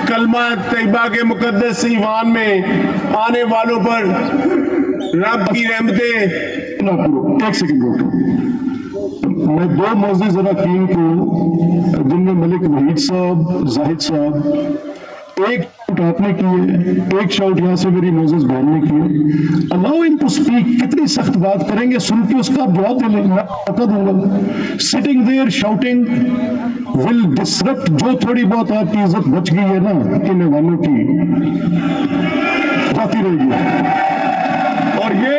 कलमा तैयबा के मुकद्दस ईवान में आने वालों पर रब की रहमतें। एक सेकंड रुको, मैं दो मोअज़्ज़िज़ अरकान को जिनमें मलिक वहीद साहब, जाहिद साहब, एक शाउट आपने किए, एक शाउट यहाँ से मेरी मोअज़्ज़िज़ बहन ने किए। Allow in to speak. कितनी सख्त बात करेंगे, सुन के उसका आप जवाब दे लेंगे, मैं मौका दूंगा। Sitting there shouting will disrupt. जो थोड़ी बहुत आपकी इज्जत बच गई है ना इन वालों की, जाती रहेगी। और ये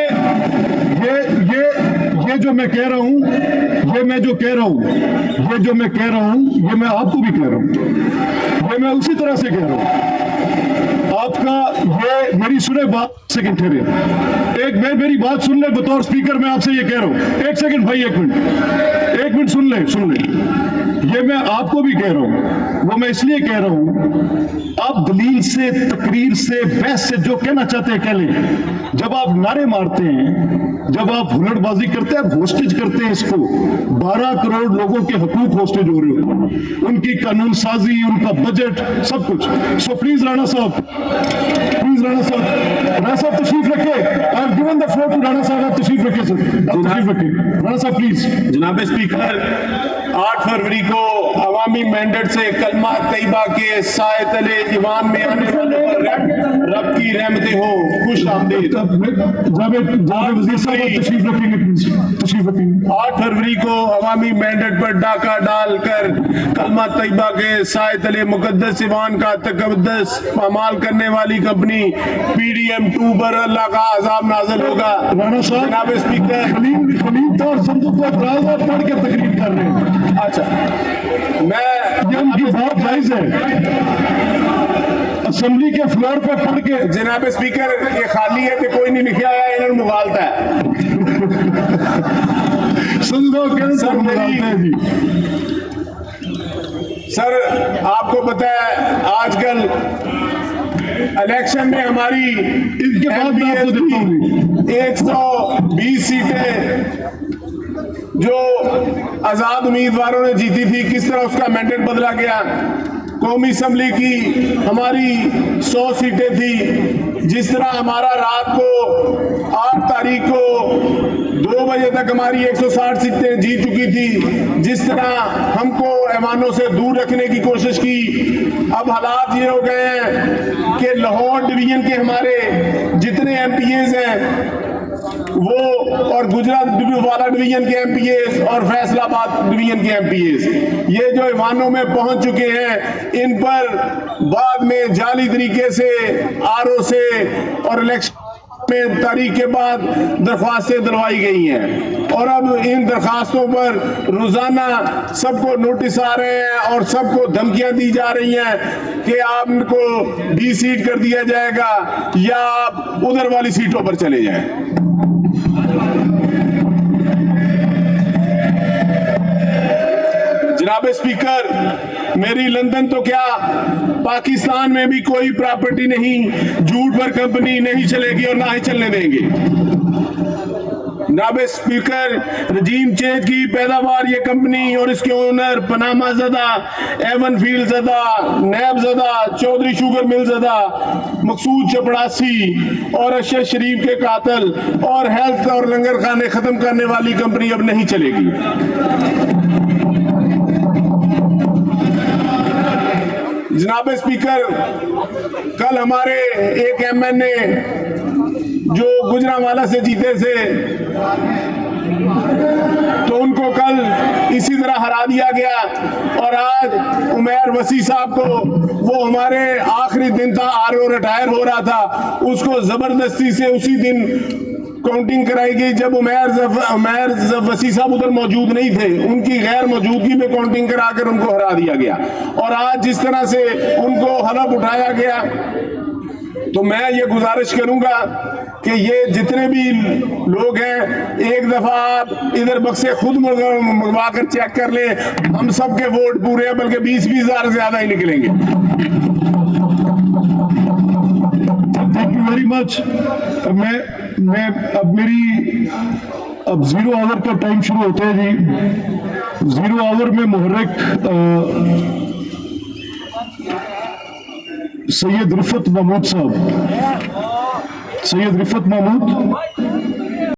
जो मैं कह रहा हूं, ये मैं जो कह रहा हूं, ये मैं आपको भी कह रहा हूं, ये मैं उसी तरह से कह रहा हूं। आपका ये मेरी सुने बात, सेकंड ठहरे, एक मैं मेरी बात सुन ले, बतौर स्पीकर मैं आपसे ये कह रहा हूं। एक सेकंड भाई, एक मिनट सुन ले। ये मैं आपको भी कह रहा हूं, वो मैं इसलिए कह रहा हूं, आप दलील से, तकरीर से, बहस से जो कहना चाहते हैं कह लें। जब आप नारे मारते हैं, जब आप हुल्लड़बाजी करते हैं, होस्टेज करते हैं इसको, 12 करोड़ लोगों के हकूक होस्टेज हो रहे हो, उनकी कानून साजी, उनका बजट, सब कुछ। सो प्लीज राणा साहब तशरीफ रखे। I have given the floor to Rana साहब, आप तशरीफ रखे सर, तशरीफ रखे राणा साहब प्लीज। जनाब स्पीकर, 8 फरवरी को अवामी मैंडेट से कलमा तैयबा के साए तले ईवान में आने वालों पर रब की रहमतें हो, खुश आमदीद। 8 फरवरी को अवामी मैंडेट पर डाका डालकर कलमा तैयबा के साए तले मुकद्दस ईवान का तकद्दुस पामाल करने वाली कंपनी PDM2 पर अल्लाह का अजाब नाज़िल होगा। राणा साहब, जनाब स्पीकर, खलील तो और संदूक को पढ़ के तकरीर कर रहे हैं। अच्छा, ये उनकी बात जायज है, असेंबली के फ्लोर पे पढ़ के। जनाब स्पीकर, ये खाली है कि कोई नहीं लिखा है, इन्होंने मुगालता है। सर, आपको पता है आजकल इलेक्शन में हमारी इनके बाद मैं आपको देता हूँ 120 सीटें जो आजाद उम्मीदवारों ने जीती थी, किस तरह उसका मैंडेट बदला गया। कौमी असम्बली की हमारी 100 सीटें थी, जिस तरह हमारा रात को 8 तारीख को 2 बजे तक हमारी 160 सीटें जीत चुकी थी, जिस तरह हमको ऐवानों से दूर रखने की कोशिश की। अब हालात ये हो गए हैं कि लाहौर डिवीजन के हमारे जितने MPAs हैं वो, और गुजरात वाला डिवीजन के MPAs और फैसलाबाद डिवीजन के MPAs, ये जो ईवानों में पहुंच चुके हैं, इन पर बाद में जाली तरीके से RO से और इलेक्शन में तारीख के बाद दरख्वास्तें दिलवाई गई हैं, और अब इन दरखास्तों पर रोजाना सबको नोटिस आ रहे हैं और सबको धमकियां दी जा रही हैं कि आपको डीसीट कर दिया जाएगा या आप उधर वाली सीटों पर चले जाएं। जनाब स्पीकर, मेरी लंदन तो क्या पाकिस्तान में भी कोई प्रॉपर्टी नहीं, झूठ पर कंपनी नहीं चलेगी और ना ही चलने देंगे। जनाब स्पीकर, रजीम चेंज की पैदावार ये कंपनी और इसके ओनर पनामा ज़दा, एवन फील्ड ज़दा, नैब ज़दा, चौधरी शुगर मिल ज़दा, मकसूद चपड़ासी और अरशद शरीफ के कातिल और हेल्थ और लंगर खाने खत्म करने वाली कंपनी अब नहीं चलेगी। जनाब स्पीकर, कल हमारे एक MNA जो गुजरांवाला से जीते थे, तो उनको कल इसी तरह हरा दिया गया, और आज उमैर वसी साहब को, वो हमारे आखिरी दिन था, RO रिटायर हो रहा था, उसको जबरदस्ती से उसी दिन काउंटिंग कराई गई जब उमैर वसी साहब उधर मौजूद नहीं थे, उनकी गैर मौजूदगी में काउंटिंग कराकर उनको हरा दिया गया, और आज जिस तरह से उनको हलफ उठाया गया, तो मैं ये गुजारिश करूंगा कि ये जितने भी लोग हैं, एक दफा आप इधर बक्से खुद मंगवा कर चेक कर ले, हम सबके वोट पूरे हैं, बल्कि 20-20 हजार ज्यादा ही निकलेंगे। Thank you very much. मैं अब 0 आवर का टाइम शुरू होता है जी। 0 आवर में मुहर्रिक सैयद रिफत महमूद साहब, सैयद रिफत महमूद